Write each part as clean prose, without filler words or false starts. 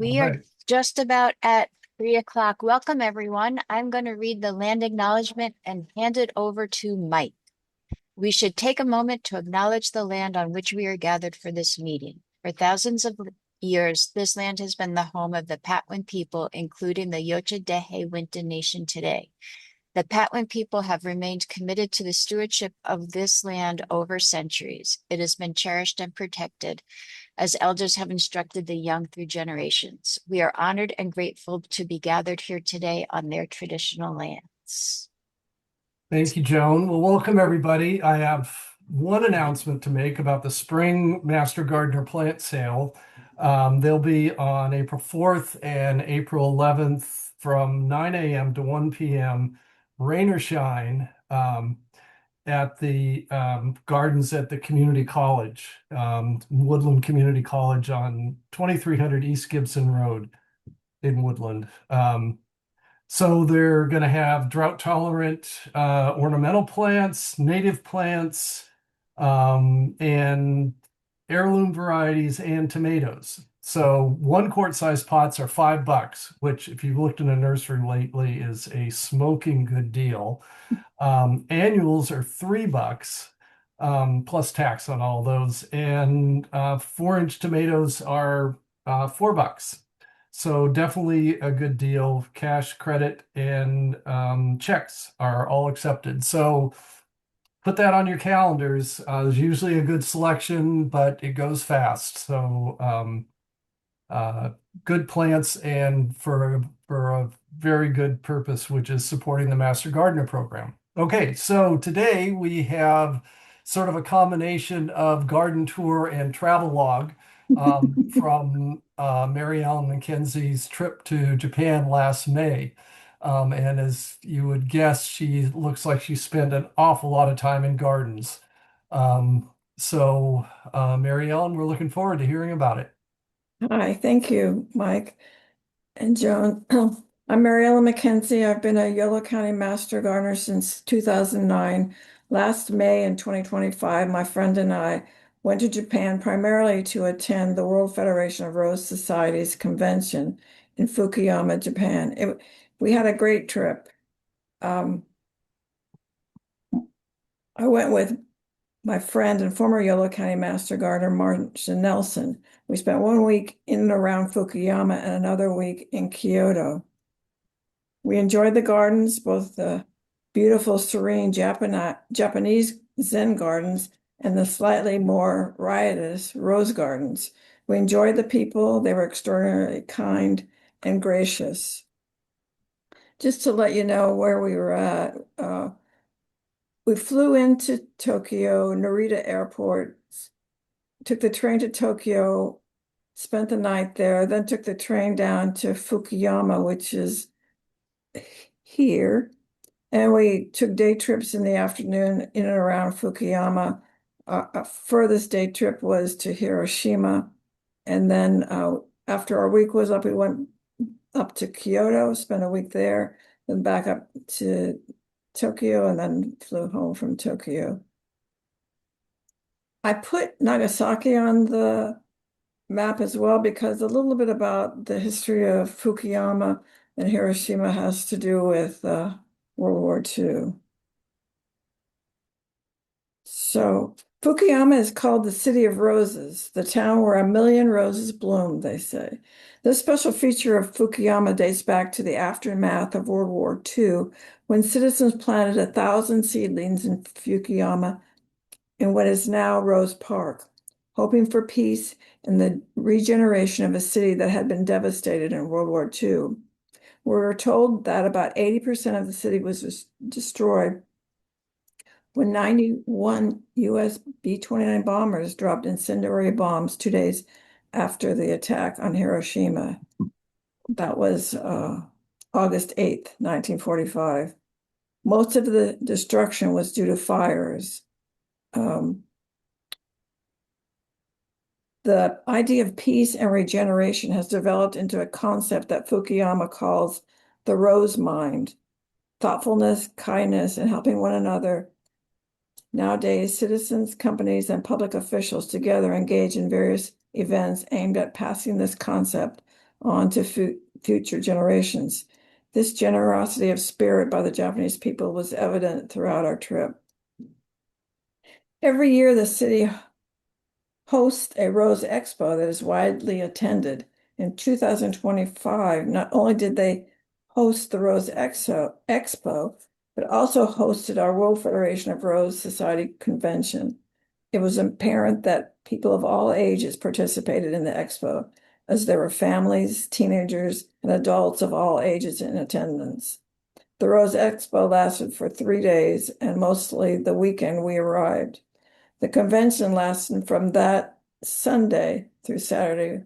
All We are right. just about at 3 o'clock. Welcome, everyone. I'm going to read the land acknowledgement and hand it over to Mike. We should take a moment to acknowledge the land on which we are gathered for this meeting. For thousands of years, this land has been the home of the Patwin people, including the Yocha Dehe Winton Nation today. The Patwin people have remained committed to the stewardship of this land over centuries. It has been cherished and protected as elders have instructed the young through generations. We are honored and grateful to be gathered here today on their traditional lands. Thank you, Joan. Well, welcome everybody. I have one announcement to make about the spring Master Gardener plant sale. They'll be on April 4th and April 11th from 9 a.m. to 1 p.m., rain or shine, at the gardens at the community college, Woodland Community College on 2300 East Gibson Road in Woodland. So they're going to have drought tolerant ornamental plants, native plants, and heirloom varieties and tomatoes. So 1 quart size pots are $5, which if you've looked in a nursery lately is a smoking good deal. Annuals are $3, plus tax on all those. And 4-inch tomatoes are $4. So definitely a good deal. Cash, credit, and checks are all accepted. So put that on your calendars. There's usually a good selection, but it goes fast. So uh, good plants and for a very good purpose, which is supporting the Master Gardener program. Okay, so today we have sort of a combination of garden tour and travel log from Maryellen Mackenzie's trip to Japan last May. And as you would guess, she looks like she spent an awful lot of time in gardens. Maryellen, we're looking forward to hearing about it. Hi, thank you, Mike and Joan. I'm Maryellen Mackenzie. I've been a Yolo County Master Gardener since 2009. Last May in 2025, my friend and I went to Japan primarily to attend the World Federation of Rose Societies convention in Fukuyama, Japan. We had a great trip. I went with my friend and former Yolo County Master Gardener, Martin Nelson. We spent 1 week in and around Fukuyama and another week in Kyoto. We enjoyed the gardens, both the beautiful, serene Japanese Zen gardens and the slightly more riotous rose gardens. We enjoyed the people. They were extraordinarily kind and gracious. Just to let you know where we were at, we flew into Tokyo, Narita Airport, took the train to Tokyo, spent the night there, then took the train down to Fukuyama, which is here. And we took day trips in the afternoon in and around Fukuyama. Our furthest day trip was to Hiroshima. And then after our week was up, we went up to Kyoto, spent a week there, then back up to Tokyo, and then flew home from Tokyo. I put Nagasaki on the map as well because a little bit about the history of Fukuyama and Hiroshima has to do with World War II. So Fukuyama is called the City of Roses, the town where 1 million roses bloom, they say. This special feature of Fukuyama dates back to the aftermath of World War II, when citizens planted 1,000 seedlings in Fukuyama in what is now Rose Park, hoping for peace and the regeneration of a city that had been devastated in World War II. We were told that about 80% of the city was destroyed when 91 US B-29 bombers dropped incendiary bombs 2 days after the attack on Hiroshima. That was August 8th, 1945. Most of the destruction was due to fires. The idea of peace and regeneration has developed into a concept that Fukuyama calls the rose mind, thoughtfulness, kindness, and helping one another. Nowadays, citizens, companies, and public officials together engage in various events aimed at passing this concept on to future generations. This generosity of spirit by the Japanese people was evident throughout our trip. Every year, the city hosts a Rose Expo that is widely attended. In 2025, not only did they host the Rose Expo, but also hosted our World Federation of Rose Society convention. It was apparent that people of all ages participated in the expo, as there were families, teenagers, and adults of all ages in attendance. The Rose Expo lasted for 3 days, and mostly the weekend we arrived. The convention lasted from that Sunday through Saturday,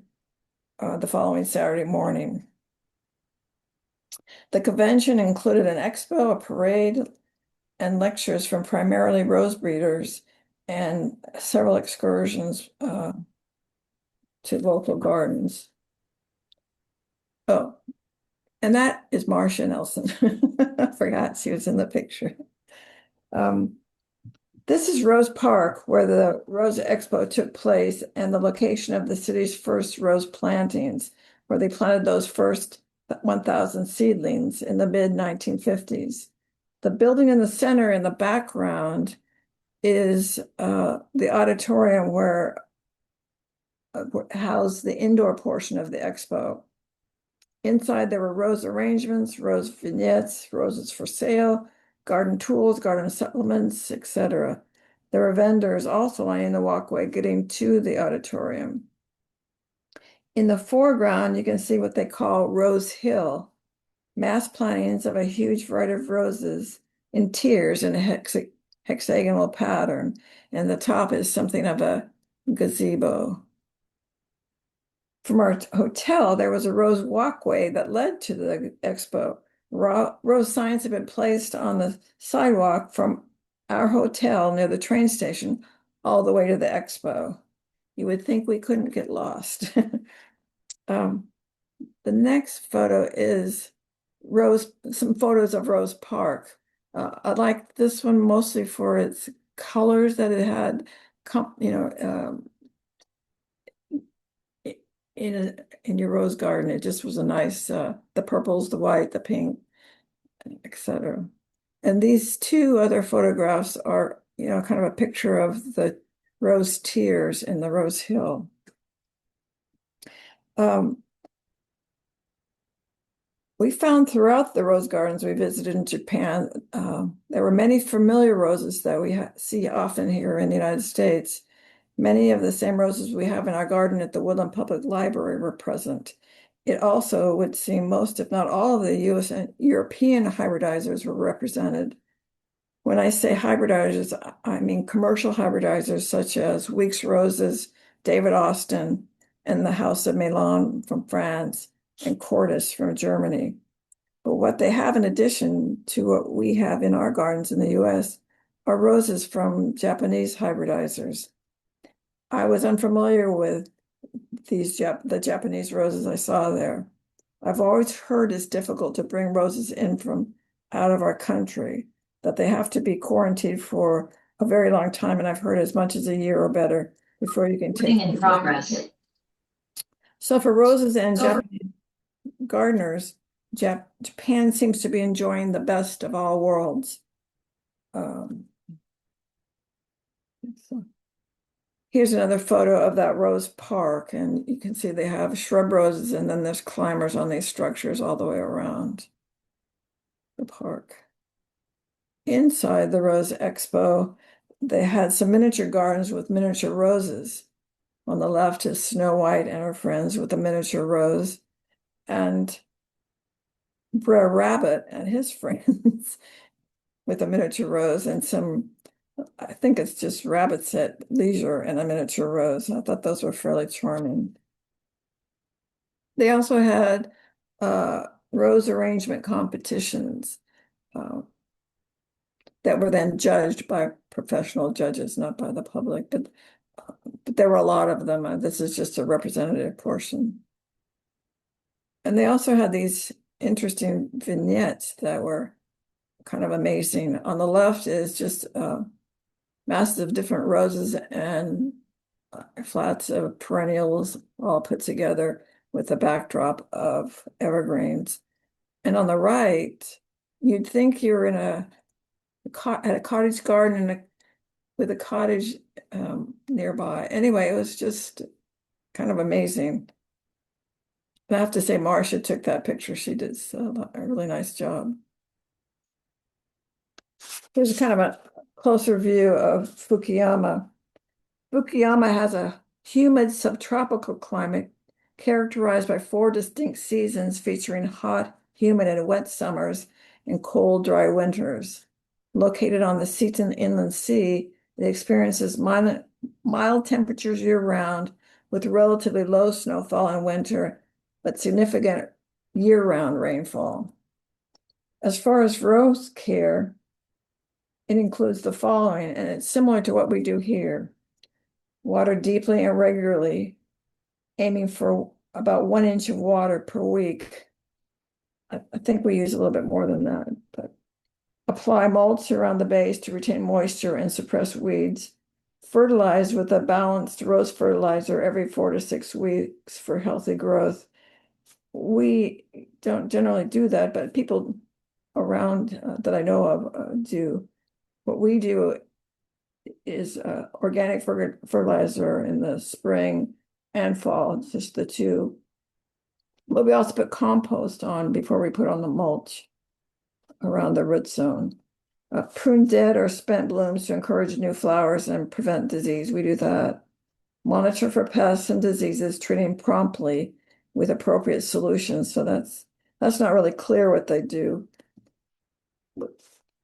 the following Saturday morning. The convention included an expo, a parade, and lectures from primarily rose breeders and several excursions to local gardens. Oh, and that is Marcia Nelson. I forgot she was in the picture. This is Rose Park, where the Rose Expo took place, and the location of the city's first rose plantings, where they planted those first 1,000 seedlings in the mid-1950s. The building in the center in the background is the auditorium where housed the indoor portion of the expo. Inside, there were rose arrangements, rose vignettes, roses for sale, garden tools, garden supplements, etc. There were vendors also lining the walkway getting to the auditorium. In the foreground, you can see what they call Rose Hill, mass plantings of a huge variety of roses in tiers in a hexagonal pattern, and the top is something of a gazebo. From our hotel, there was a rose walkway that led to the expo. Rose signs have been placed on the sidewalk from our hotel near the train station all the way to the expo. You would think we couldn't get lost. The next photo is some photos of Rose Park. I like this one mostly for its colors that it had, in your rose garden. It just was a nice, the purples, the white, the pink, etc. And these two other photographs are, kind of a picture of the rose tiers in the Rose Hill. We found throughout the rose gardens we visited in Japan, there were many familiar roses that we see often here in the United States. Many of the same roses we have in our garden at the Woodland Public Library were present. It also would seem most, if not all, of the US and European hybridizers were represented. When I say hybridizers, I mean commercial hybridizers such as Weeks Roses, David Austin, and the House of Milan from France, and Cordis from Germany. But what they have in addition to what we have in our gardens in the US are roses from Japanese hybridizers. I was unfamiliar with the Japanese roses I saw there. I've always heard it's difficult to bring roses in from out of our country, that they have to be quarantined for a very long time, and I've heard as much as a year or better before you can take them. In progress. So for roses and Japanese gardeners, Japan seems to be enjoying the best of all worlds. Here's another photo of that rose park, and you can see they have shrub roses, and then there's climbers on these structures all the way around the park. Inside the Rose Expo, they had some miniature gardens with miniature roses. On the left is Snow White and her friends with a miniature rose, and Brer Rabbit and his friends with a miniature rose, and some, I think it's just rabbits at leisure and a miniature rose. I thought those were fairly charming. They also had rose arrangement competitions that were then judged by professional judges, not by the public, but there were a lot of them. This is just a representative portion. And they also had these interesting vignettes that were kind of amazing. On the left is just masses of different roses and flats of perennials all put together. with a backdrop of evergreens. And on the right, you'd think you're in at a cottage garden with a cottage nearby. Anyway, it was just kind of amazing. And I have to say, Marcia took that picture. She did a really nice job. Here's kind of a closer view of Fukuyama. Fukuyama has a humid subtropical climate characterized by 4 distinct seasons featuring hot, humid, and wet summers and cold, dry winters. Located on the Seaton Inland Sea, it experiences mild temperatures year-round with relatively low snowfall in winter, but significant year-round rainfall. As far as rose care, it includes the following, and it's similar to what we do here. Water deeply and regularly, aiming for about 1 inch of water per week. I think we use a little bit more than that, but apply mulch around the base to retain moisture and suppress weeds. Fertilize with a balanced rose fertilizer every 4 to 6 weeks for healthy growth. We don't generally do that, but people around that I know of do. What we do is organic fertilizer in the spring and fall, just the two. But we also put compost on before we put on the mulch around the root zone. Prune dead or spent blooms to encourage new flowers and prevent disease. We do that. Monitor for pests and diseases, treating promptly with appropriate solutions. So that's not really clear what they do.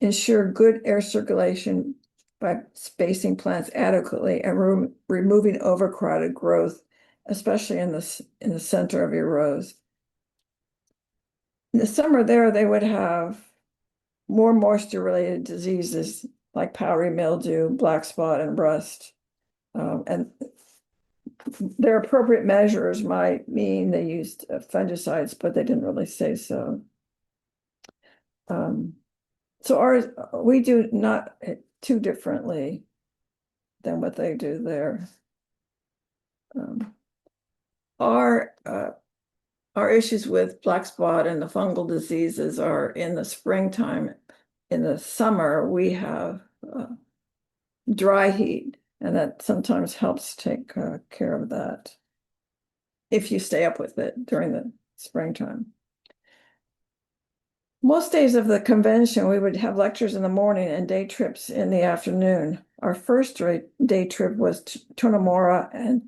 Ensure good air circulation by spacing plants adequately and removing overcrowded growth, especially in the center of your rows. In the summer there, they would have more moisture-related diseases like powdery mildew, black spot, and rust. And their appropriate measures might mean they used fungicides, but they didn't really say so. So we do not too differently than what they do there. Our issues with black spot and the fungal diseases are in the springtime. In the summer, we have dry heat, and that sometimes helps take care of that if you stay up with it during the springtime. Most days of the convention, we would have lectures in the morning and day trips in the afternoon. Our first day trip was to Tonomura and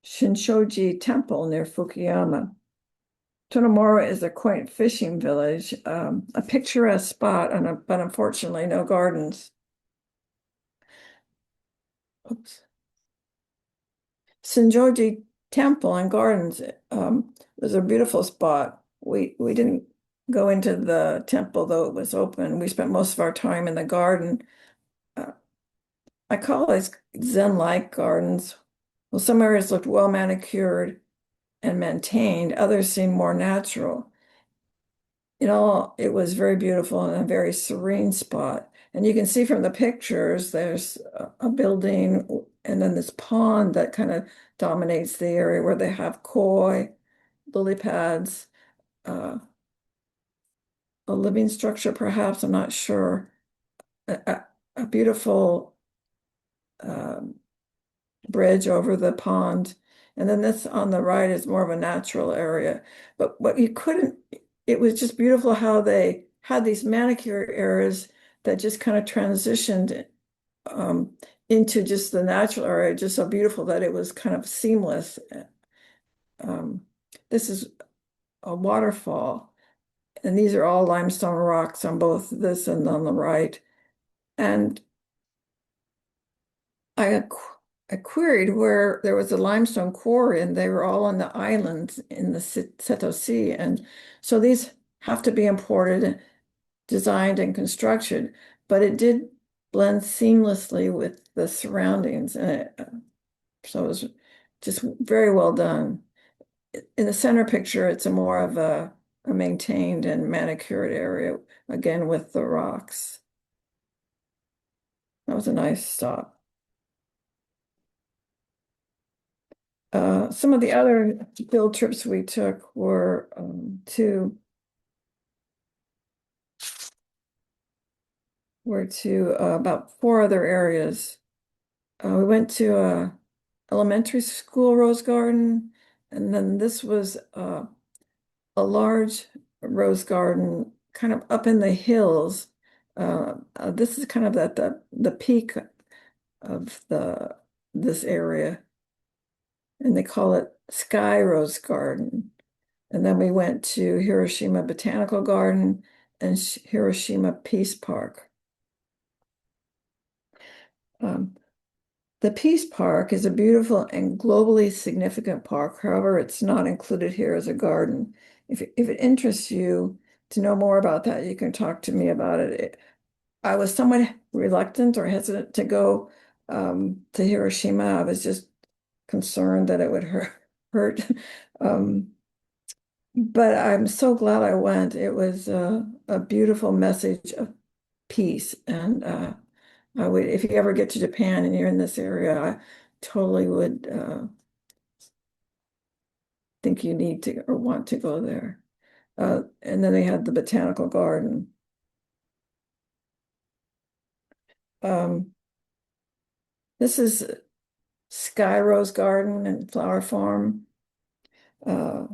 Shinshoji Temple near Fukuyama. Tonomura is a quaint fishing village, a picturesque spot, but unfortunately no gardens. Oops. Shinjoji Temple and Gardens was a beautiful spot. We didn't go into the temple, though it was open. We spent most of our time in the garden. I call these Zen-like gardens. Well, some areas looked well manicured and maintained. Others seemed more natural. In all, it was very beautiful and a very serene spot. And you can see from the pictures, there's a building and then this pond that kind of dominates the area where they have koi, lily pads, a living structure, perhaps, I'm not sure. A beautiful bridge over the pond. And then this on the right is more of a natural area. But what you couldn't, it was just beautiful how they had these manicure areas that just kind of transitioned into just the natural area, just so beautiful that it was kind of seamless. This is a waterfall, and these are all limestone rocks on both this and on the right. And I queried where there was a limestone quarry, and they were all on the islands in the Seto Sea. And so these have to be imported, designed, and constructed, but it did blend seamlessly with the surroundings. And so it was just very well done. In the center picture, it's a more of a maintained and manicured area, again with the rocks. That was a nice stop. Some of the other field trips we took were to about 4 other areas. We went to a elementary school rose garden, and then this was a large rose garden kind of up in the hills. This is kind of at the peak of this area, and they call it Sky Rose Garden. And then we went to Hiroshima Botanical Garden and Hiroshima Peace Park. The Peace Park is a beautiful and globally significant park. However, it's not included here as a garden. If it interests you to know more about that, you can talk to me about it. I was somewhat reluctant or hesitant to go to Hiroshima. I was just concerned that it would hurt. But I'm so glad I went. It was a beautiful message of peace, and I would, if you ever get to Japan and you're in this area, I totally would think you need to or want to go there. And then they had the botanical garden. This is Sky Rose Garden and Flower Farm. It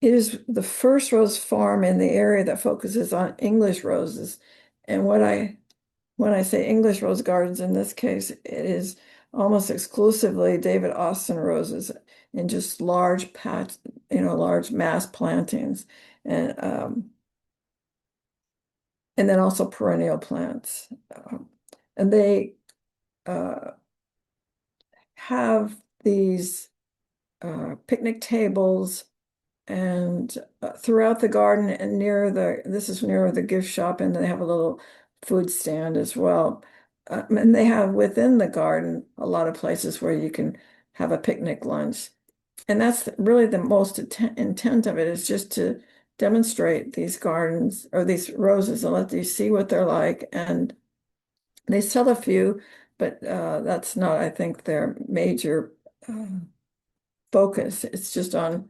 is the first rose farm in the area that focuses on English roses. And when I say English rose gardens, in this case, it is almost exclusively David Austin roses in just large large mass plantings, and then also perennial plants. And they have these picnic tables and throughout the garden and this is near the gift shop, and they have a little food stand as well. And they have within the garden a lot of places where you can have a picnic lunch. And that's really the most intent of it, is just to demonstrate these gardens or these roses and let you see what they're like. And they sell a few, but that's not, I think, their major focus. It's just on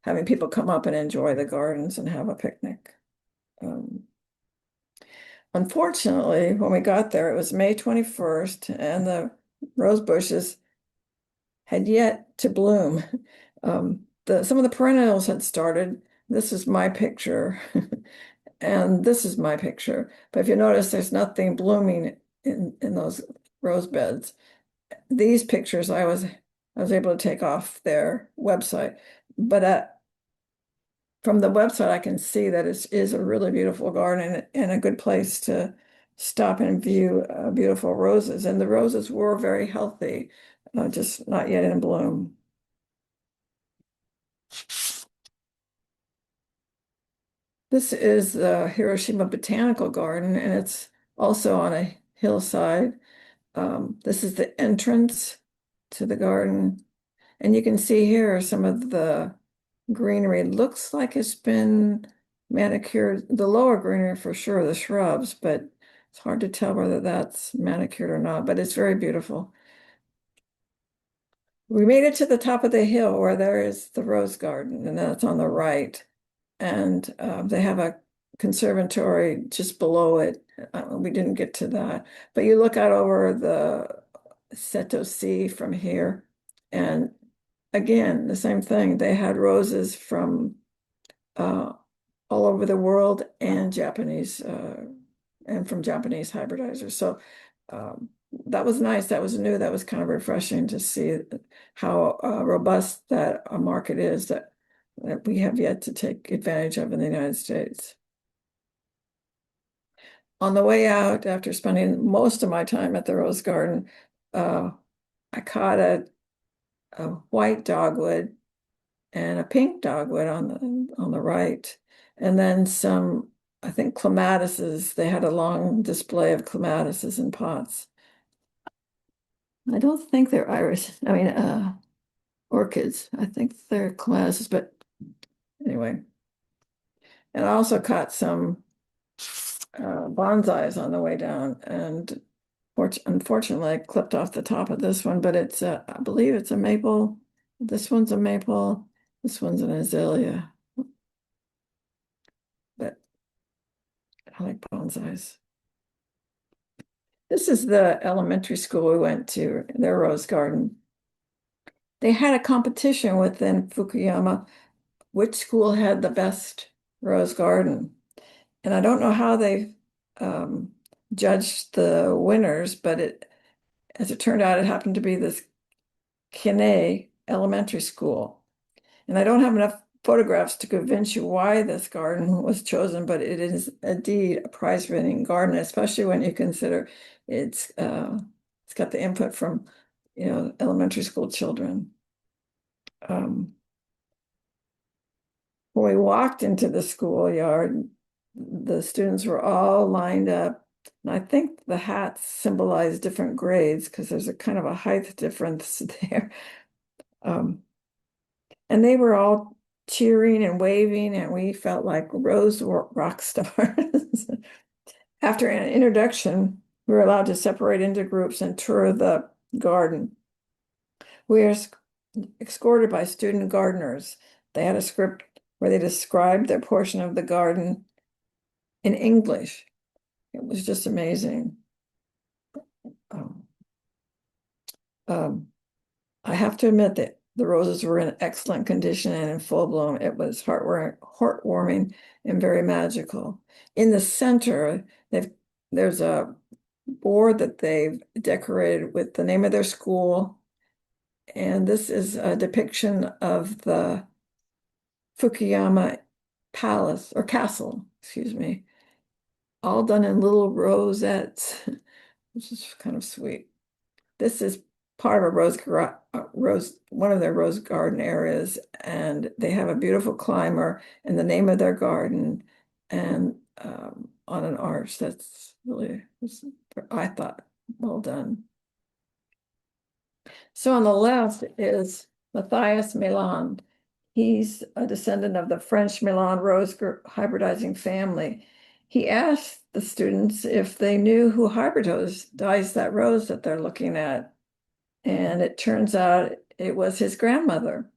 having people come up and enjoy the gardens and have a picnic. Unfortunately, when we got there, it was May 21st, and the rose bushes had yet to bloom. Some of the perennials had started. This is my picture, and this is my picture. But if you notice, there's nothing blooming in those rose beds. These pictures I was able to take off their website, but from the website I can see that it is a really beautiful garden and a good place to stop and view beautiful roses. And the roses were very healthy, just not yet in bloom. This is the Hiroshima Botanical Garden, and it's also on a hillside. This is the entrance to the garden. And you can see here some of the greenery. Looks like it's been manicured. The lower greenery for sure, the shrubs, but it's hard to tell whether that's manicured or not, but it's very beautiful. We made it to the top of the hill where there is the rose garden, and that's on the right. And they have a conservatory just below it. We didn't get to that, but you look out over the Seto Sea from here, and again, the same thing. They had roses from all over the world and Japanese and from Japanese hybridizers. So that was nice. That was new. That was kind of refreshing to see how robust that market is that we have yet to take advantage of in the United States. On the way out, after spending most of my time at the Rose Garden, I caught a white dogwood and a pink dogwood on the right, and then some, I think, clematises. They had a long display of clematises in pots. I don't think they're iris. I mean, orchids. I think they're clematises, but anyway. And I also caught some bonsais on the way down. And Unfortunately, I clipped off the top of this one, but it's I believe it's a maple. This one's a maple. This one's an azalea. But I like bonsais. This is the elementary school we went to, their rose garden. They had a competition within Fukuyama, which school had the best rose garden. And I don't know how they judged the winners, but as it turned out, it happened to be this Kine Elementary School. And I don't have enough photographs to convince you why this garden was chosen, but it is indeed a prize-winning garden, especially when you consider it's got the input from elementary school children. When we walked into the schoolyard, the students were all lined up. And I think the hats symbolize different grades because there's a kind of a height difference there. And they were all cheering and waving, and we felt like rose rock stars. After an introduction, we were allowed to separate into groups and tour the garden. We are escorted by student gardeners. They had a script where they described their portion of the garden in English. It was just amazing. I have to admit that the roses were in excellent condition and in full bloom. It was heartwarming and very magical. In the center, there's a board that they've decorated with the name of their school. And this is a depiction of the Fukuyama Palace or Castle, excuse me, all done in little rosettes, which is kind of sweet. This is part of one of their rose garden areas, and they have a beautiful climber and the name of their garden, and on an arch. That's really, I thought, well done. So on the left is Matthias Milan. He's a descendant of the French Milan rose hybridizing family. He asked the students if they knew who hybridized that rose that they're looking at. And it turns out it was his grandmother,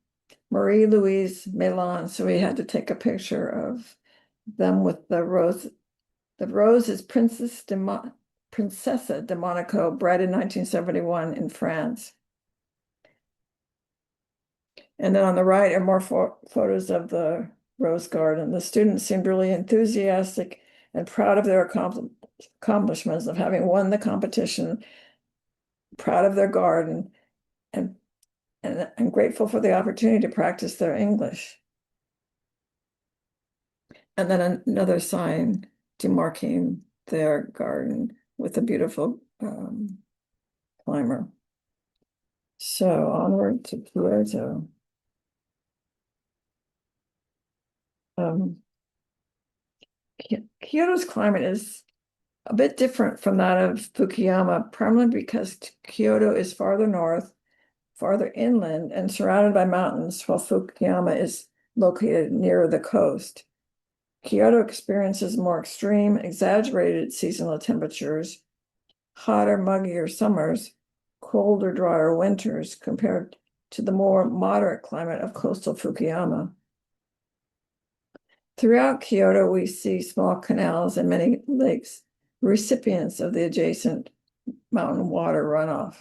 Marie-Louise Milan. So we had to take a picture of them with the rose. The rose is Princessa de Monaco, bred in 1971 in France. And then on the right are more photos of the rose garden. The students seemed really enthusiastic and proud of their accomplishments of having won the competition, proud of their garden, and grateful for the opportunity to practice their English. And then another sign demarcating their garden with a beautiful climber. So onward to Kyoto. Kyoto's climate is a bit different from that of Fukuyama, primarily because Kyoto is farther north, farther inland, and surrounded by mountains, while Fukuyama is located nearer the coast. Kyoto experiences more extreme, exaggerated seasonal temperatures, hotter, muggier summers, colder, drier winters compared to the more moderate climate of coastal Fukuyama. Throughout Kyoto, we see small canals and many lakes, recipients of the adjacent mountain water runoff.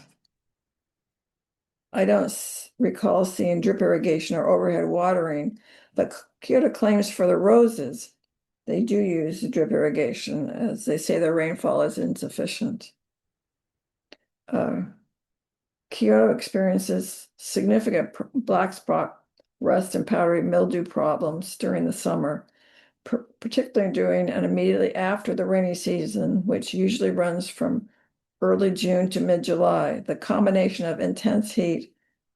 I don't recall seeing drip irrigation or overhead watering, but Kyoto claims for the roses, they do use drip irrigation, as they say their rainfall is insufficient. Kyoto experiences significant black spot rust and powdery mildew problems during the summer, particularly during and immediately after the rainy season, which usually runs from early June to mid-July. The combination of intense heat,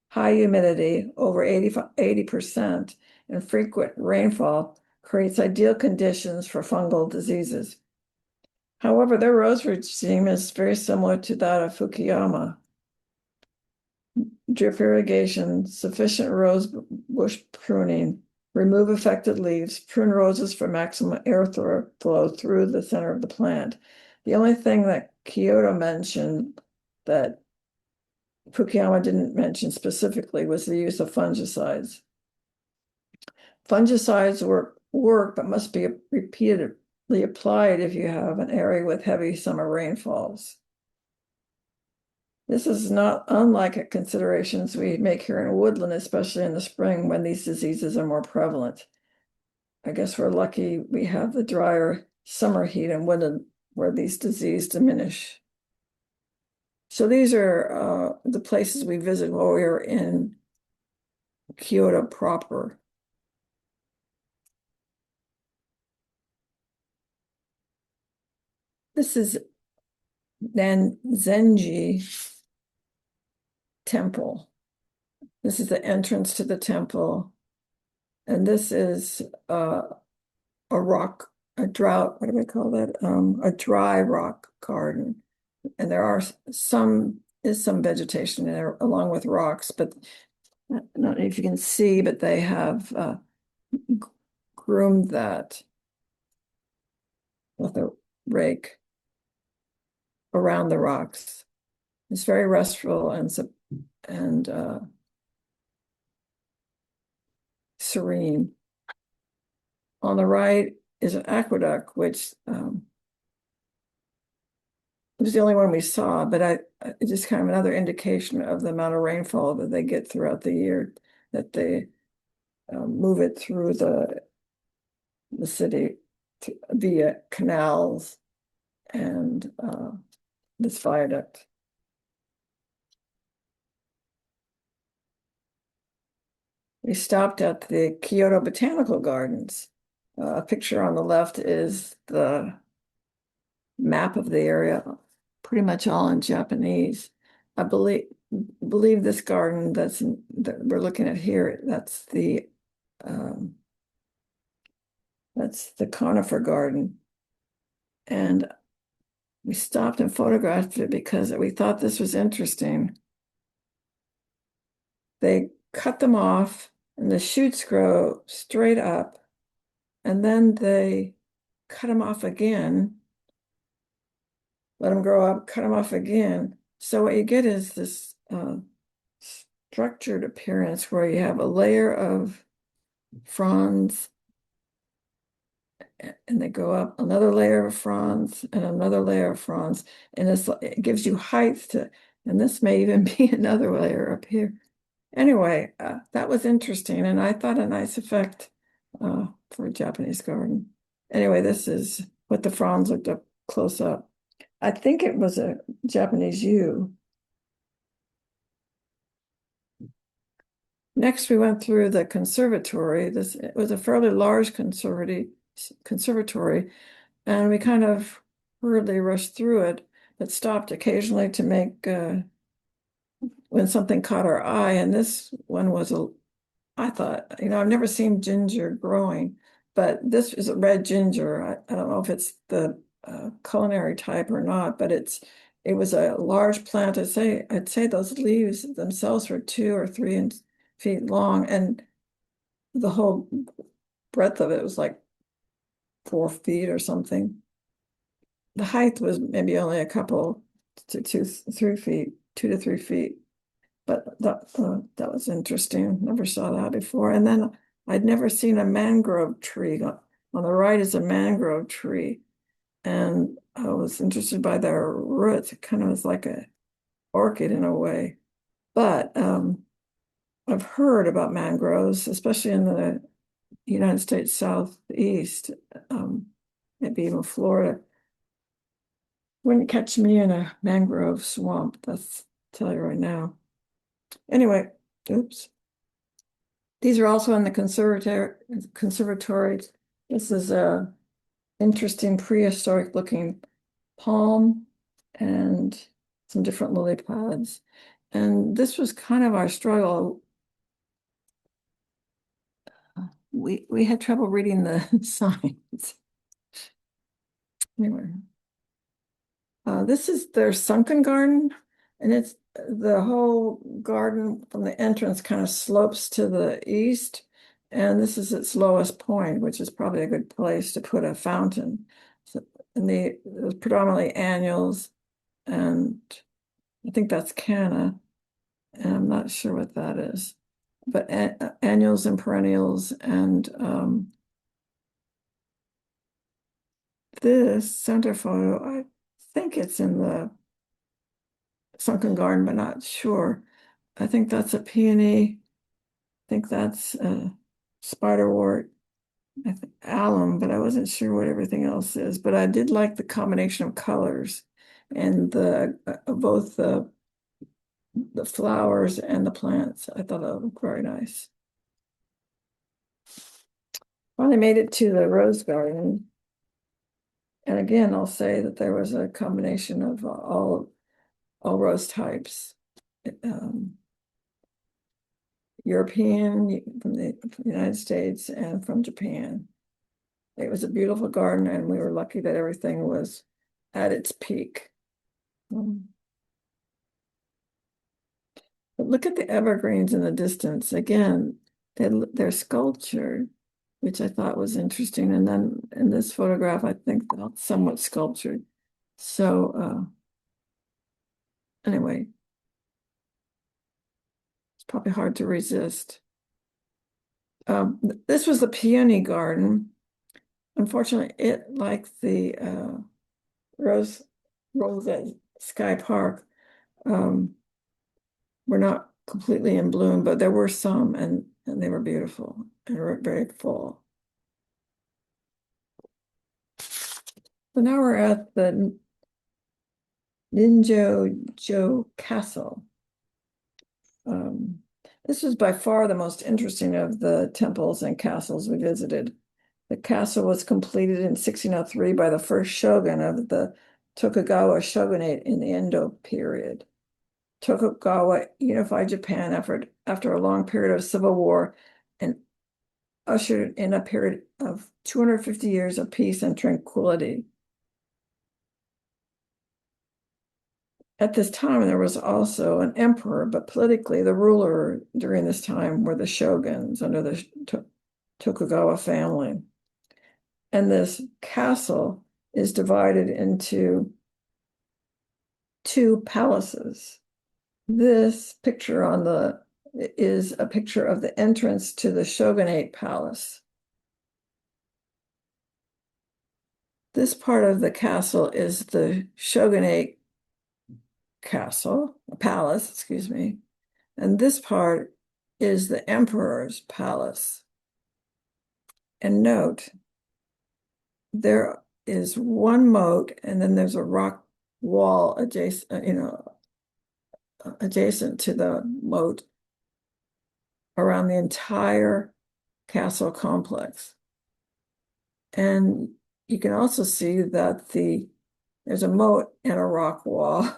high humidity, over 80%, and frequent rainfall creates ideal conditions for fungal diseases. However, their rose regime is very similar to that of Fukuyama. Drip irrigation, sufficient rose bush pruning, remove affected leaves, prune roses for maximum airflow through the center of the plant. The only thing that Kyoto mentioned that Fukuyama didn't mention specifically was the use of fungicides. Fungicides work, but must be repeatedly applied if you have an area with heavy summer rainfalls. This is not unlike considerations we make here in Woodland, especially in the spring when these diseases are more prevalent. I guess we're lucky we have the drier summer heat in Woodland where these diseases diminish. So these are the places we visit while we were in Kyoto proper. This is then Zenji Temple. This is the entrance to the temple. And this is a rock, a drought, what do we call that? A dry rock garden. And there are some vegetation there along with rocks, but I don't know if you can see, but they have groomed that with a rake around the rocks. It's very restful and serene. On the right is an aqueduct, which was the only one we saw, but it's just kind of another indication of the amount of rainfall that they get throughout the year, that they move it through the city via canals and this viaduct. We stopped at the Kyoto Botanical Gardens. A picture on the left is the map of the area, pretty much all in Japanese. I believe this garden that we're looking at here, that's the conifer garden. And we stopped and photographed it because we thought this was interesting. They cut them off and the shoots grow straight up, and then they cut them off again, let them grow up, cut them off again. So what you get is this structured appearance where you have a layer of fronds and they go up, another layer of fronds and another layer of fronds, and it gives you height to, and this may even be another layer up here. Anyway, that was interesting, and I thought a nice effect for a Japanese garden. Anyway, this is what the fronds looked up close up. I think it was a Japanese yew. Next, we went through the conservatory. It was a fairly large conservatory, and we kind of hurriedly rushed through it, but stopped occasionally to make when something caught our eye. And this one was I thought, I've never seen ginger growing, but this is a red ginger. I don't know if it's the culinary type or not, but it was a large plant. I'd say those leaves themselves were 2 or 3 feet long, and the whole breadth of it was like 4 feet or something. The height was maybe only a couple to 2 to 3 feet. But that was interesting. Never saw that before. And then I'd never seen a mangrove tree. On the right is a mangrove tree. And I was interested by their roots. It kind of was like an orchid in a way. But I've heard about mangroves, especially in the United States Southeast, maybe even Florida. Wouldn't catch me in a mangrove swamp, that's tell you right now. Anyway, oops. These are also in the conservatory. This is a interesting prehistoric looking palm and some different lily pads. And this was kind of our struggle. We had trouble reading the signs. Anyway, this is their sunken garden, and it's the whole garden from the entrance kind of slopes to the east, and this is its lowest point, which is probably a good place to put a fountain. So and it was predominantly annuals, and I think that's canna, and I'm not sure what that is, but annuals and perennials, and this center photo, I think it's in the sunken garden, but not sure. I think that's a peony. I think that's a spiderwort. I think alum, but I wasn't sure what everything else is. But I did like the combination of colors and the both the flowers and the plants. I thought that looked very nice. Finally made it to the rose garden. And again, I'll say that there was a combination of all rose types. European, from the United States, and from Japan. It was a beautiful garden, and we were lucky that everything was at its peak. But look at the evergreens in the distance. Again, they're sculptured, which I thought was interesting. And then in this photograph, I think that's somewhat sculptured. So anyway, it's probably hard to resist. This was the peony garden. Unfortunately, it, like the Rose at Sky Park, were not completely in bloom, but there were some, and they were beautiful and were very full. So now we're at the Ninjo Castle. This was by far the most interesting of the temples and castles we visited. The castle was completed in 1603 by the first shogun of the Tokugawa shogunate in the Edo period. Tokugawa unified Japan after a long period of civil war and ushered in a period of 250 years of peace and tranquility. At this time, there was also an emperor, but politically, the ruler during this time were the shoguns under the Tokugawa family. And this castle is divided into two palaces. This picture on the is a picture of the entrance to the shogunate palace. This part of the castle is the shogunate palace, excuse me. And this part is the emperor's palace. And note, there is one moat, and then there's a rock wall adjacent to the moat around the entire castle complex. And you can also see that there's a moat and a rock wall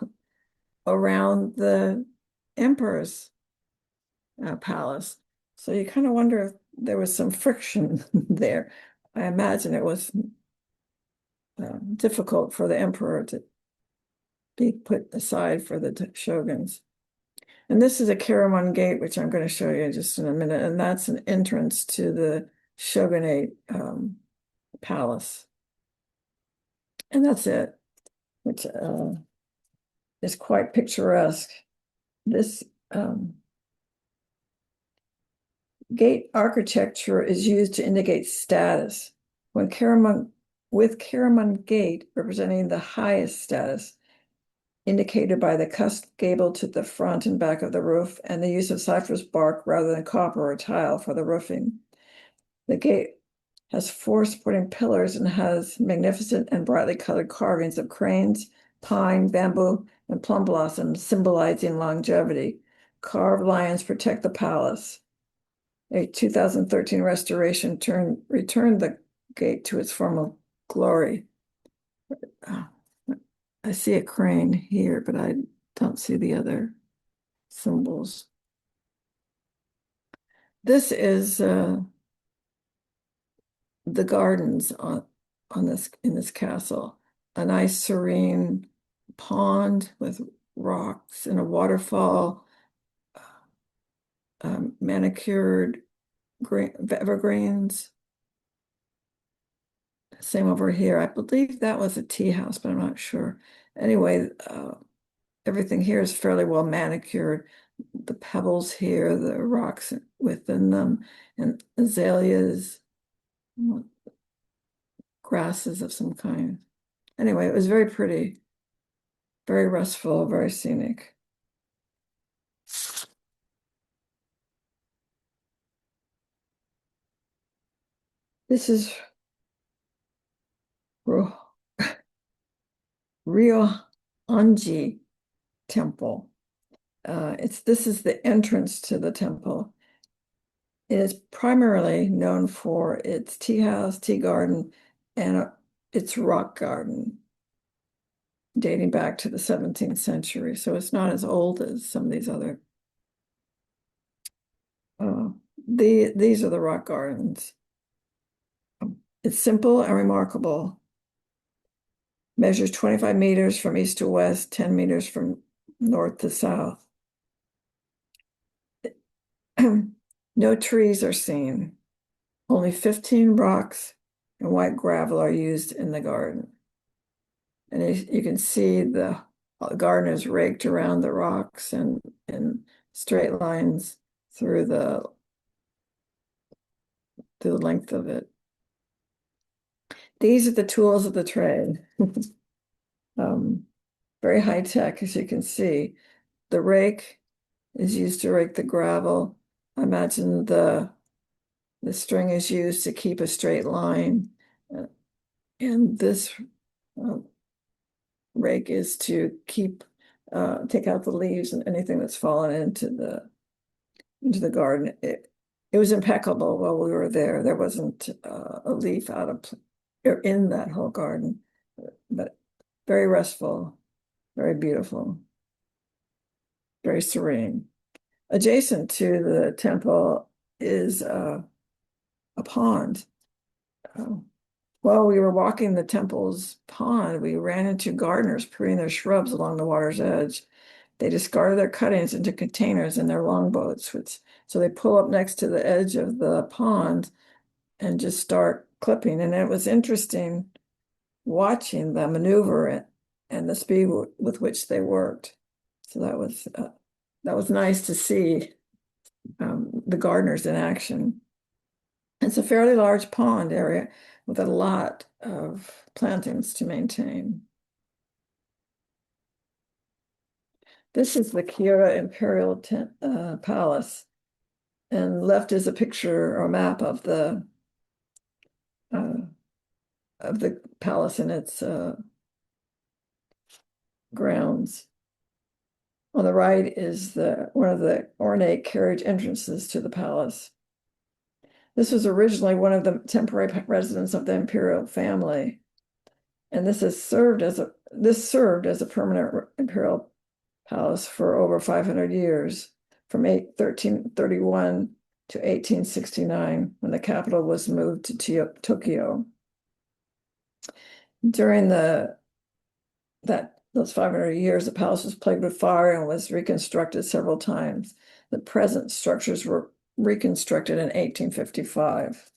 around the emperor's palace. So you kind of wonder if there was some friction there. I imagine it was difficult for the emperor to be put aside for the shoguns. And this is a Karaman gate, which I'm going to show you just in a minute. And that's an entrance to the shogunate palace. And that's it, which is quite picturesque. This gate architecture is used to indicate status. With Karaman gate representing the highest status, indicated by the cusped gable to the front and back of the roof, and the use of cypress bark rather than copper or tile for the roofing. The gate has 4 supporting pillars and has magnificent and brightly colored carvings of cranes, pine, bamboo, and plum blossoms, symbolizing longevity. Carved lions protect the palace. A 2013 restoration returned the gate to its former glory. I see a crane here, but I don't see the other symbols. This is the gardens in this castle. A nice serene pond with rocks and a waterfall, manicured evergreens. Same over here. I believe that was a tea house, but I'm not sure. Anyway, everything here is fairly well manicured. The pebbles here, the rocks within them, and azaleas, grasses of some kind. Anyway, it was very pretty, very restful, very scenic. This is Rio Anji Temple. This is the entrance to the temple. It is primarily known for its tea house, tea garden, and its rock garden, dating back to the 17th century. So it's not as old as some of these other. These are the rock gardens. It's simple and remarkable. Measures 25 meters from east to west, 10 meters from north to south. No trees are seen. Only 15 rocks and white gravel are used in the garden. And you can see the garden is raked around the rocks and in straight lines through the length of it. These are the tools of the trade. Very high tech, as you can see. The rake is used to rake the gravel. I imagine the string is used to keep a straight line. And this rake is to take out the leaves and anything that's fallen into the garden. It was impeccable while we were there. There wasn't a leaf out of in that whole garden, but very restful, very beautiful, very serene. Adjacent to the temple is a pond. While we were walking the temple's pond, we ran into gardeners pruning their shrubs along the water's edge. They discarded their cuttings into containers in their longboats, so they pull up next to the edge of the pond and just start clipping. And it was interesting watching them maneuver and the speed with which they worked. So that was nice to see the gardeners in action. It's a fairly large pond area with a lot of plantings to maintain. This is the Kyoto Imperial Palace, and left is a picture or map of the palace and its grounds. On the right is one of the ornate carriage entrances to the palace. This was originally one of the temporary residences of the imperial family, and this served as a permanent imperial palace for over 500 years, from 1331 to 1869, when the capital was moved to Tokyo. During those 500 years, the palace was plagued with fire and was reconstructed several times. The present structures were reconstructed in 1855.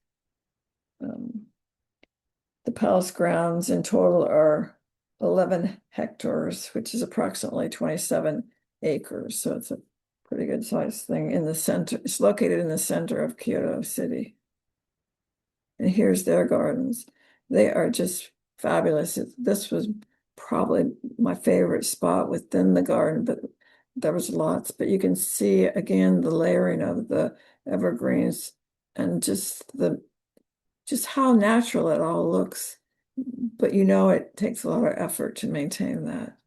The palace grounds in total are 11 hectares, which is approximately 27 acres. So it's a pretty good sized thing in the center. It's located in the center of Kyoto City. And here's their gardens. They are just fabulous. This was probably my favorite spot within the garden, but there was lots. But you can see again the layering of the evergreens and just how natural it all looks. But it takes a lot of effort to maintain that.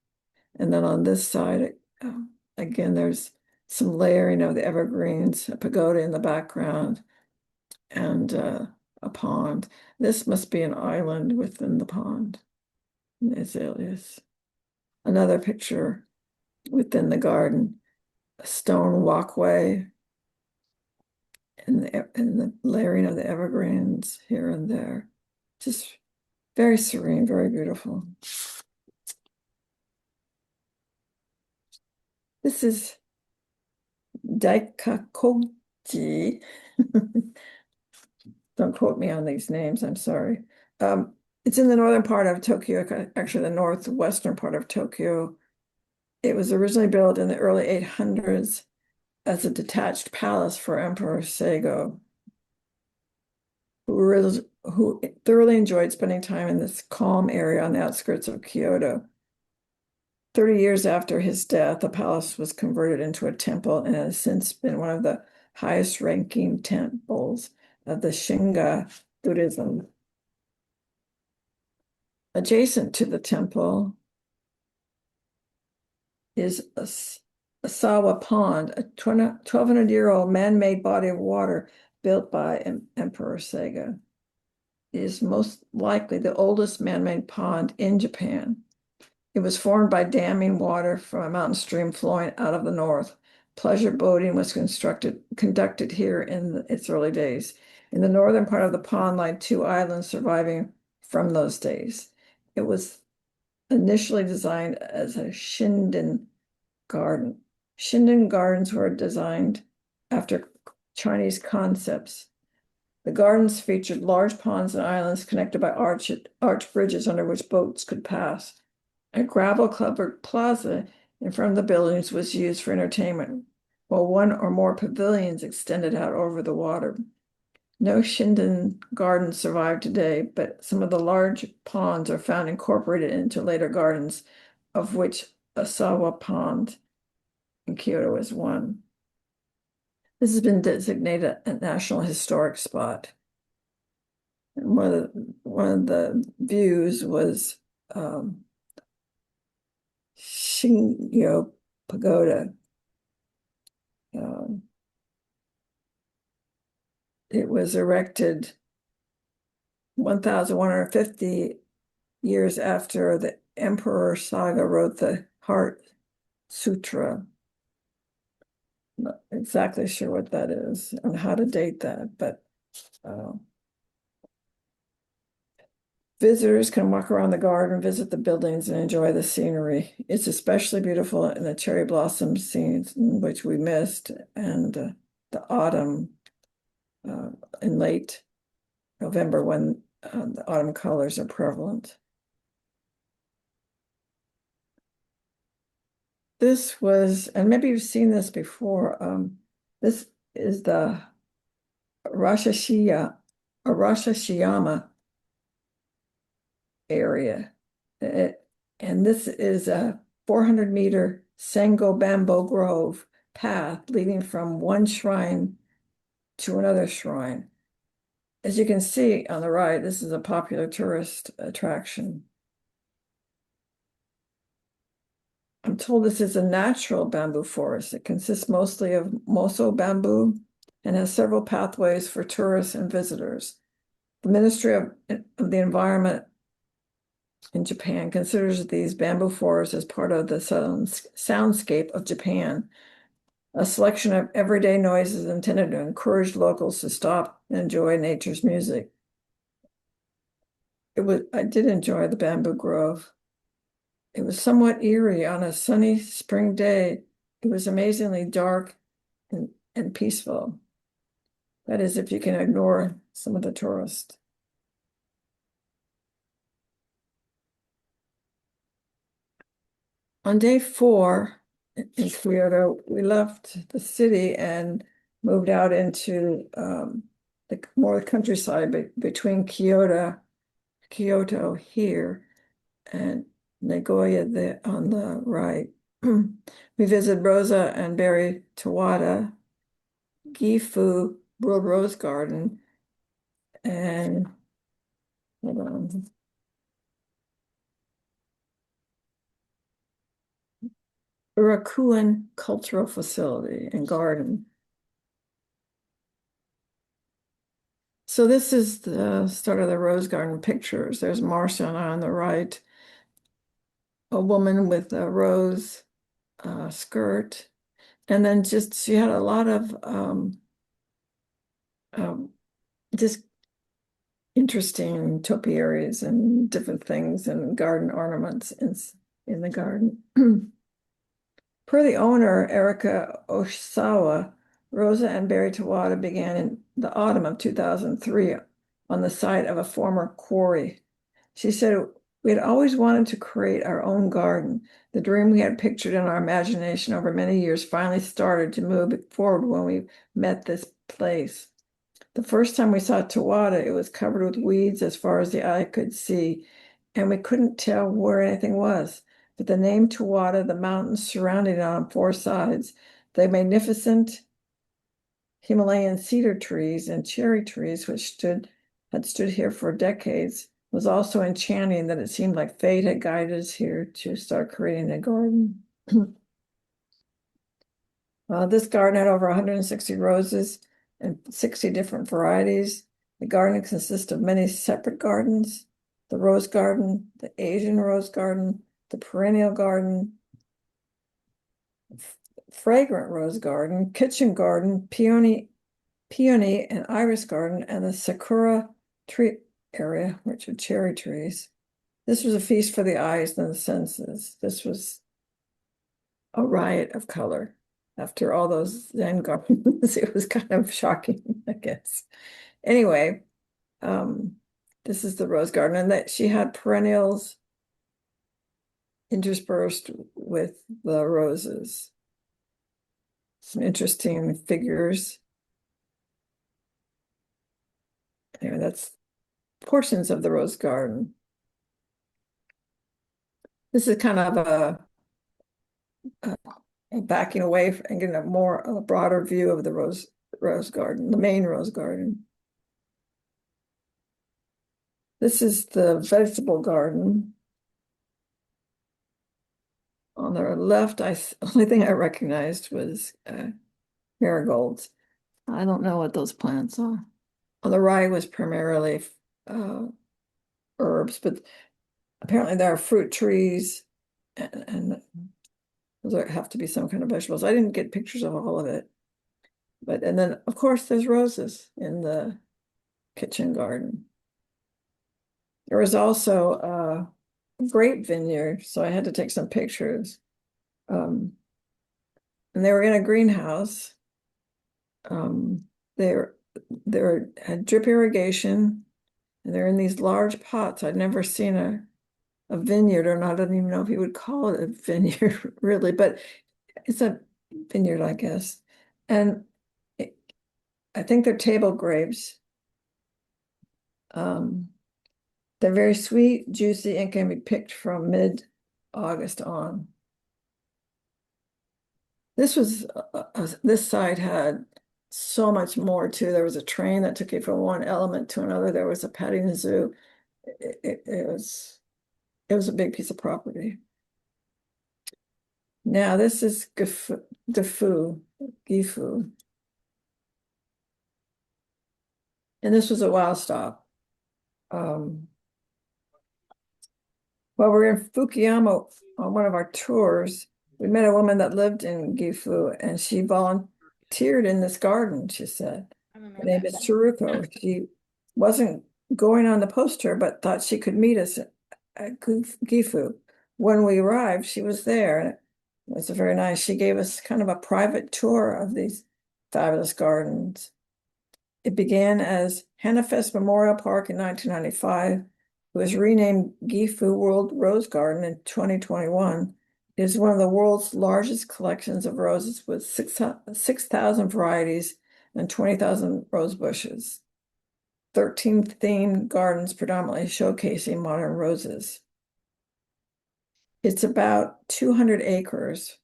And then on this side, again, there's some layering of the evergreens, a pagoda in the background, and a pond. This must be an island within the pond. Azaleas. Another picture within the garden, a stone walkway, and the layering of the evergreens here and there. Just very serene, very beautiful. This is Daikakoji. Don't quote me on these names, I'm sorry. It's in the northern part of Tokyo, actually the northwestern part of Tokyo. It was originally built in the early 800s as a detached palace for Emperor Seigo, who thoroughly enjoyed spending time in this calm area on the outskirts of Kyoto. 30 years after his death, the palace was converted into a temple and has since been one of the highest ranking temples of the Shinga Buddhism. Adjacent to the temple is Asawa Pond, a 1,200-year-old man-made body of water built by Emperor Seigo. It is most likely the oldest man-made pond in Japan. It was formed by damming water from a mountain stream flowing out of the north. Pleasure boating was conducted here in its early days. In the northern part of the pond lie two islands surviving from those days. It was initially designed as a Shinden garden. Shinden gardens were designed after Chinese concepts. The gardens featured large ponds and islands connected by arch bridges under which boats could pass. A gravel-covered plaza in front of the buildings was used for entertainment, while one or more pavilions extended out over the water. No Shinden gardens survive today, but some of the large ponds are found incorporated into later gardens, of which Asawa Pond in Kyoto is one. This has been designated a National Historic Spot. And one of the views was Shingyo Pagoda. It was erected 1,150 years after the Emperor Saga wrote the Heart Sutra. Not exactly sure what that is and how to date that, but visitors can walk around the garden, visit the buildings, and enjoy the scenery. It's especially beautiful in the cherry blossom season, which we missed, and the autumn in late November when the autumn colors are prevalent. This was, and maybe you've seen this before, this is the Arashiyama area. And this is a 400-meter Sengo bamboo grove path leading from one shrine to another shrine. As you can see on the right, this is a popular tourist attraction. I'm told this is a natural bamboo forest. It consists mostly of moso bamboo and has several pathways for tourists and visitors. The Ministry of the Environment in Japan considers these bamboo forests as part of the soundscape of Japan, a selection of everyday noises intended to encourage locals to stop and enjoy nature's music. I did enjoy the bamboo grove. It was somewhat eerie on a sunny spring day. It was amazingly dark and peaceful. That is, if you can ignore some of the tourists. On day 4 in Kyoto, we left the city and moved out into more countryside between Kyoto here and Nagoya on the right. We visited Rosa and Barry Tawada, Gifu World Rose Garden, and hold on. Urakuin Cultural Facility and Garden. So this is the start of the Rose Garden pictures. There's Marcia on the right, a woman with a rose skirt, and then she had a lot of just interesting topiaries and different things and garden ornaments in the garden. Per the owner, Erika Oshisawa, Rosa and Barry Tawada began in the autumn of 2003 on the site of a former quarry. She said, we had always wanted to create our own garden. The dream we had pictured in our imagination over many years finally started to move forward when we met this place. The first time we saw Tawada, it was covered with weeds as far as the eye could see, and we couldn't tell where anything was. But the name Tawada, the mountains surrounding it on four sides, the magnificent Himalayan cedar trees and cherry trees, which had stood here for decades, was also enchanting that it seemed like fate had guided us here to start creating a garden. This garden had over 160 roses and 60 different varieties. The garden consists of many separate gardens: the rose garden, the Asian rose garden, the perennial garden, fragrant rose garden, kitchen garden, peony and iris garden, and the sakura tree area, which are cherry trees. This was a feast for the eyes and the senses. This was a riot of color. After all those Zen gardens, it was kind of shocking, I guess. Anyway, this is the rose garden, and that she had perennials interspersed with the roses. Some interesting figures. There, that's portions of the rose garden. This is kind of a backing away and getting a broader view of the rose garden, the main rose garden. This is the vegetable garden. On the left, only thing I recognized was marigolds. I don't know what those plants are. On the right was primarily herbs, but apparently there are fruit trees and those have to be some kind of vegetables. I didn't get pictures of all of it. And then, of course, there's roses in the kitchen garden. There was also a grape vineyard, so I had to take some pictures. And they were in a greenhouse. They had drip irrigation, and they're in these large pots. I'd never seen a vineyard, or not. I don't even know if you would call it a vineyard, really, but it's a vineyard, I guess. And I think they're table grapes. They're very sweet, juicy, and can be picked from mid-August on. This side had so much more too. There was a train that took you from one element to another. There was a petting zoo. It was a big piece of property. Now this is Gifu. And this was a wild stop. While we were in Fukuyama on one of our tours, we met a woman that lived in Gifu, and she volunteered in this garden, she said. Her name is Chiruko. She wasn't going on the poster, but thought she could meet us at Gifu. When we arrived, she was there, and it was very nice. She gave us kind of a private tour of these fabulous gardens. It began as Hanafest Memorial Park in 1995. It was renamed Gifu World Rose Garden in 2021. It is one of the world's largest collections of roses, with 6,000 varieties and 20,000 rose bushes. 13 themed gardens predominantly showcasing modern roses. It's about 200 acres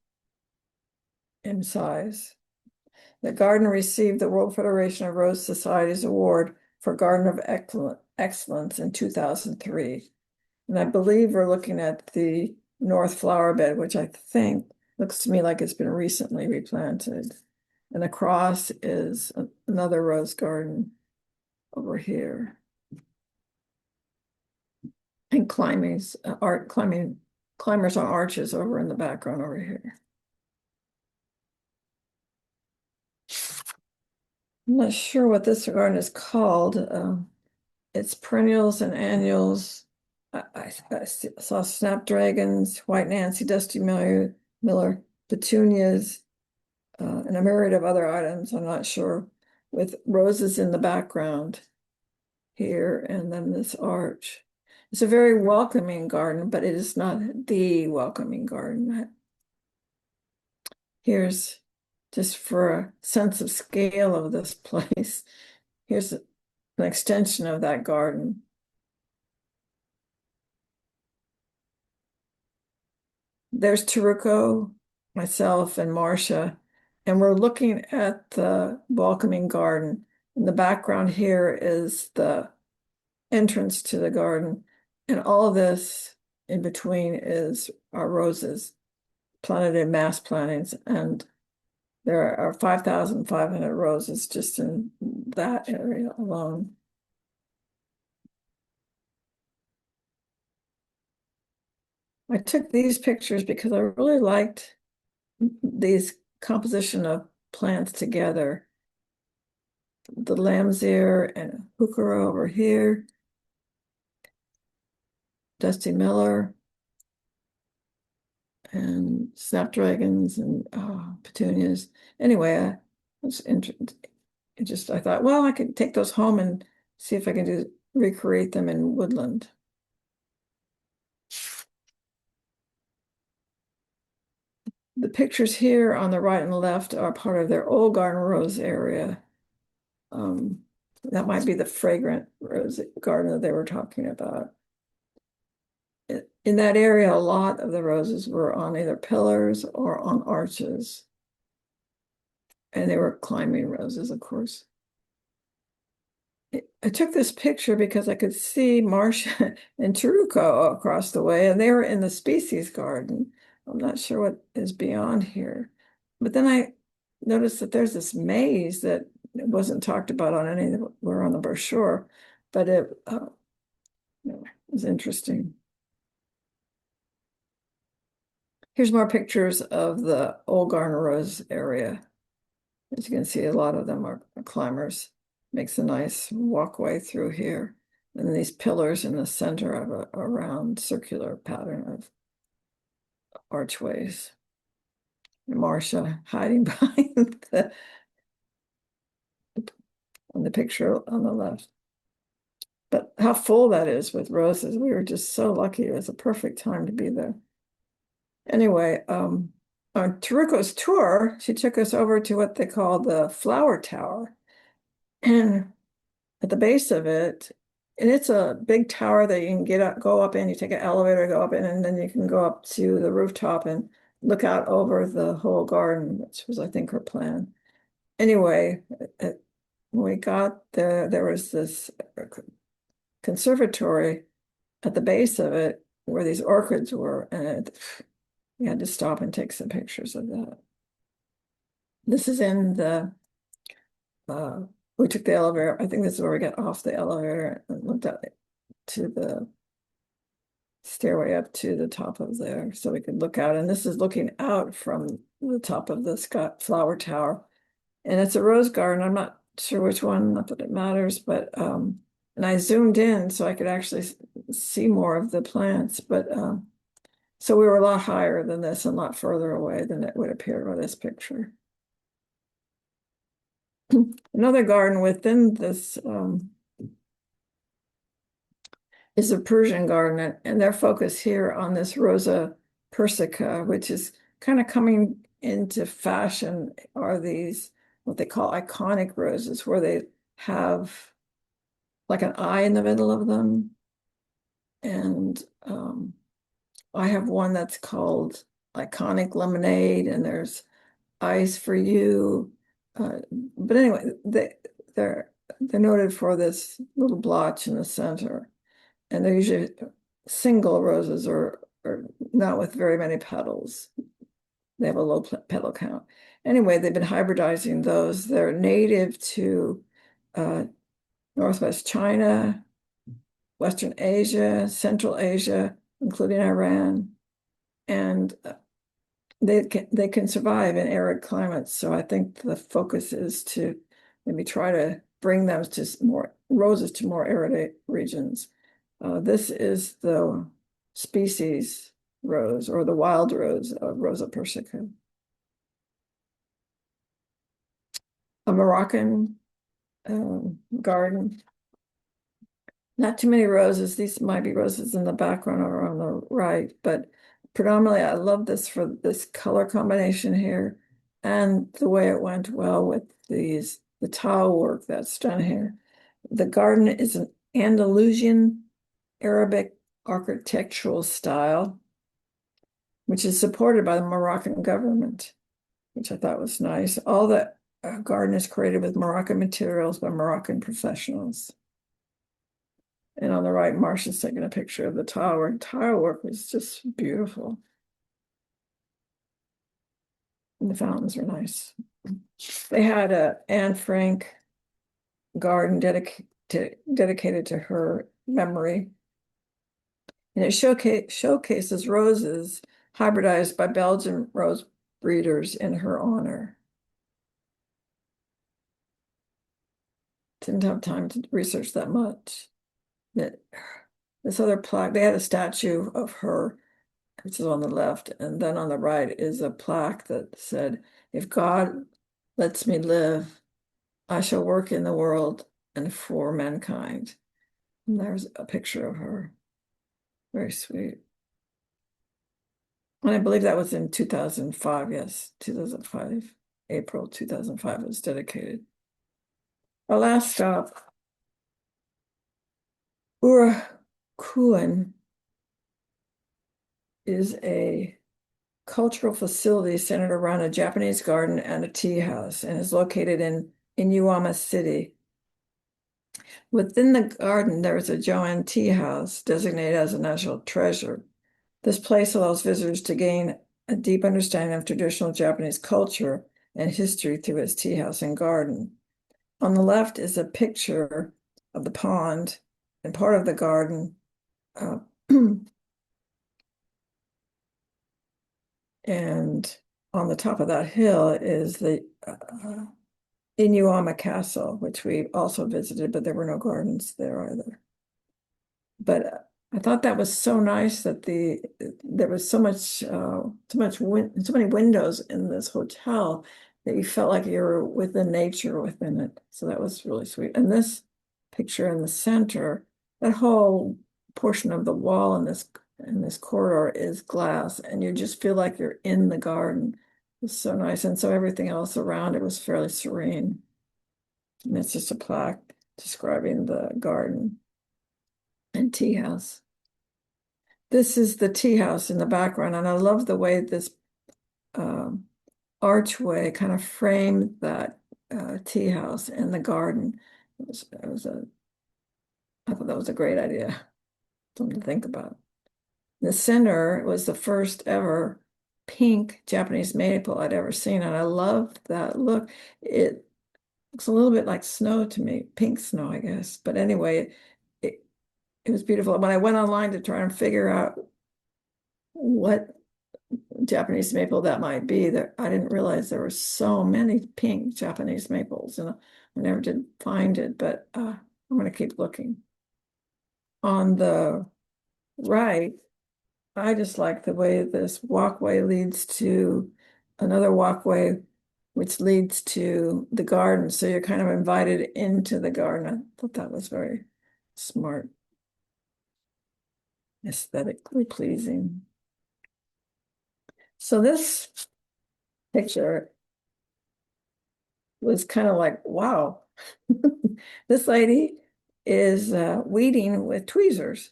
in size. The garden received the World Federation of Rose Society's award for Garden of Excellence in 2003. And I believe we're looking at the north flower bed, which I think looks to me like it's been recently replanted. And across is another rose garden over here. And climbers on arches over in the background over here. I'm not sure what this garden is called. It's perennials and annuals. I saw snapdragons, white Nancy, dusty Miller, petunias, and a myriad of other items, I'm not sure, with roses in the background here, and then this arch. It's a very welcoming garden, but it is not the welcoming garden. Here's just for a sense of scale of this place. Here's an extension of that garden. There's Taruko, myself, and Marcia, and we're looking at the welcoming garden. In the background here is the entrance to the garden, and all of this in between is our roses planted in mass plantings, and there are 5,500 roses just in that area alone. I took these pictures because I really liked these composition of plants together. The lamb's ear and heuchera over here, Dusty Miller, and snapdragons and petunias. Anyway, I was interested. I thought, well, I could take those home and see if I can recreate them in Woodland. The pictures here on the right and left are part of their old garden rose area. That might be the fragrant rose garden that they were talking about. In that area, a lot of the roses were on either pillars or on arches. And they were climbing roses, of course. I took this picture because I could see Marcia and Taruko across the way, and they were in the species garden. I'm not sure what is beyond here. But then I noticed that there's this maze that wasn't talked about on anywhere on the brochure, but it was interesting. Here's more pictures of the old garden rose area. As you can see, a lot of them are climbers. Makes a nice walkway through here. And then these pillars in the center of a round circular pattern of archways. And Marcia hiding behind on the picture on the left. But how full that is with roses. We were just so lucky. It was a perfect time to be there. Anyway, on Taruko's tour, she took us over to what they call the Flower Tower. And at the base of it, and it's a big tower that you can go up in. You take an elevator, go up in, and then you can go up to the rooftop and look out over the whole garden, which was, I think, her plan. Anyway, when we got there was this conservatory at the base of it where these orchids were, and we had to stop and take some pictures of that. This is in the we took the elevator. I think this is where we got off the elevator and looked up to the stairway up to the top of there so we could look out. And this is looking out from the top of the flower tower. And it's a rose garden. I'm not sure which one, not that it matters, but and I zoomed in so I could actually see more of the plants. But so we were a lot higher than this and a lot further away than it would appear with this picture. Another garden within this is a Persian garden, and their focus here on this Rosa persica, which is kind of coming into fashion, are these what they call iconic roses, where they have like an eye in the middle of them. And I have one that's called Iconic Lemonade, and there's Eyes for You. But anyway, they're noted for this little blotch in the center, and they're usually single roses or not with very many petals. They have a low petal count. Anyway, they've been hybridizing those. They're native to Northwest China, Western Asia, Central Asia, including Iran, and they can survive in arid climates. So I think the focus is to maybe try to bring them to more roses to more arid regions. This is the species rose or the wild rose of Rosa persica. A Moroccan garden. Not too many roses. These might be roses in the background or on the right, but predominantly I love this for this color combination here and the way it went well with the tile work that's done here. The garden is an Andalusian Arabic architectural style, which is supported by the Moroccan government, which I thought was nice. All the garden is created with Moroccan materials by Moroccan professionals. And on the right, Marcia's taking a picture of the tile work. Tile work was just beautiful. And the fountains were nice. They had a Anne Frank garden dedicated to her memory. And it showcases roses hybridized by Belgian rose breeders in her honor. Didn't have time to research that much. This other plaque, they had a statue of her, which is on the left, and then on the right is a plaque that said, "If God lets me live, I shall work in the world and for mankind." And there's a picture of her. Very sweet. And I believe that was in 2005, yes, 2005. April 2005 was dedicated. Our last stop, Urakuen, is a cultural facility centered around a Japanese garden and a tea house and is located in Inuyama City. Within the garden, there is a Joan tea house designated as a national treasure. This place allows visitors to gain a deep understanding of traditional Japanese culture and history through its tea house and garden. On the left is a picture of the pond and part of the garden. And on the top of that hill is the Inuyama Castle, which we also visited, but there were no gardens there either. But I thought that was so nice that there was so many windows in this hotel that you felt like you were within nature within it. So that was really sweet. And this picture in the center, that whole portion of the wall in this corridor is glass, and you just feel like you're in the garden. It's so nice. And so everything else around it was fairly serene. And it's just a plaque describing the garden and tea house. This is the tea house in the background, and I love the way this archway kind of framed that tea house in the garden. I thought that was a great idea, something to think about. The center was the first ever pink Japanese maple I'd ever seen, and I loved that look. It looks a little bit like snow to me, pink snow, I guess. But anyway, it was beautiful. When I went online to try and figure out what Japanese maple that might be, I didn't realize there were so many pink Japanese maples, and I never did find it, but I'm going to keep looking. On the right, I just like the way this walkway leads to another walkway, which leads to the garden. So you're kind of invited into the garden. I thought that was very smart, aesthetically pleasing. So this picture was kind of like, wow, this lady is weeding with tweezers.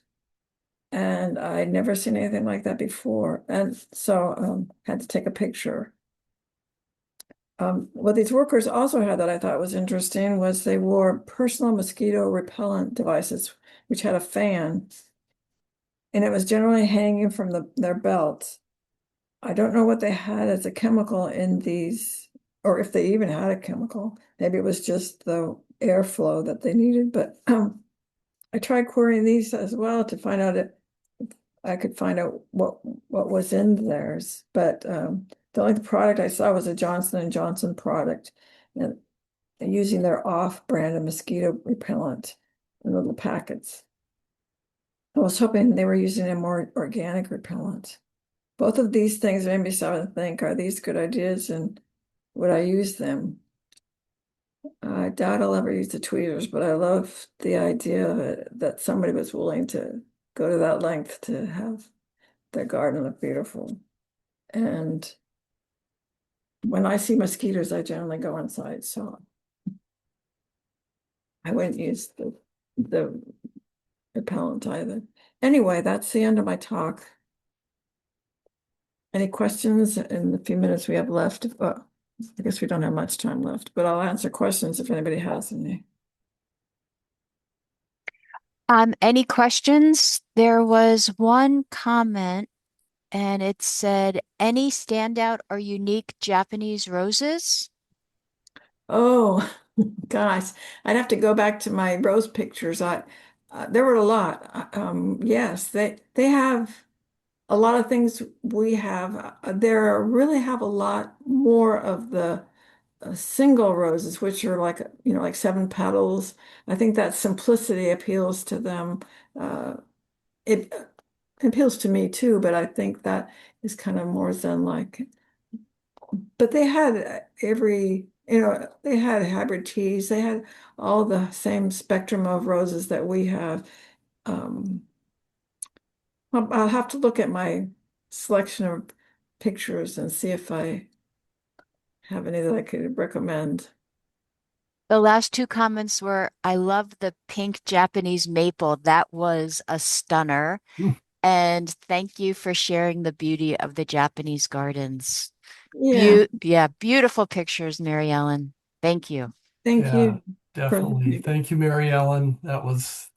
And I'd never seen anything like that before. And so had to take a picture. What these workers also had that I thought was interesting was they wore personal mosquito repellent devices, which had a fan, and it was generally hanging from their belts. I don't know what they had as a chemical in these, or if they even had a chemical. Maybe it was just the airflow that they needed, but I tried querying these as well to find out if I could find out what was in theirs. But the only product I saw was a Johnson & Johnson product, and using their off-brand of mosquito repellent in little packets. I was hoping they were using a more organic repellent. Both of these things made me stop and think, are these good ideas and would I use them? I doubt I'll ever use the tweezers, but I love the idea that somebody was willing to go to that length to have their garden look beautiful. And when I see mosquitoes, I generally go inside, so I wouldn't use the repellent either. Anyway, that's the end of my talk. Any questions in the few minutes we have left? Well, I guess we don't have much time left, but I'll answer questions if anybody has any. Any questions? There was one comment and it said, any standout or unique Japanese roses? Oh, gosh, I'd have to go back to my rose pictures. There were a lot. Yes, they have a lot of things we have. There really have a lot more of the single roses, which are like, like seven petals. I think that simplicity appeals to them. Uh, it appeals to me too, but I think that is kind of more zen-like. But they had they had hybrid teas. They had all the same spectrum of roses that we have. Um, I'll have to look at my selection of pictures and see if I have any that I could recommend. The last two comments were, I love the pink Japanese maple. That was a stunner. Hmm. And thank you for sharing the beauty of the Japanese gardens. Yeah, Yeah, beautiful pictures, Mary Ellen. Thank you. thank Yeah, you for definitely. Thank you, Mary Ellen. That was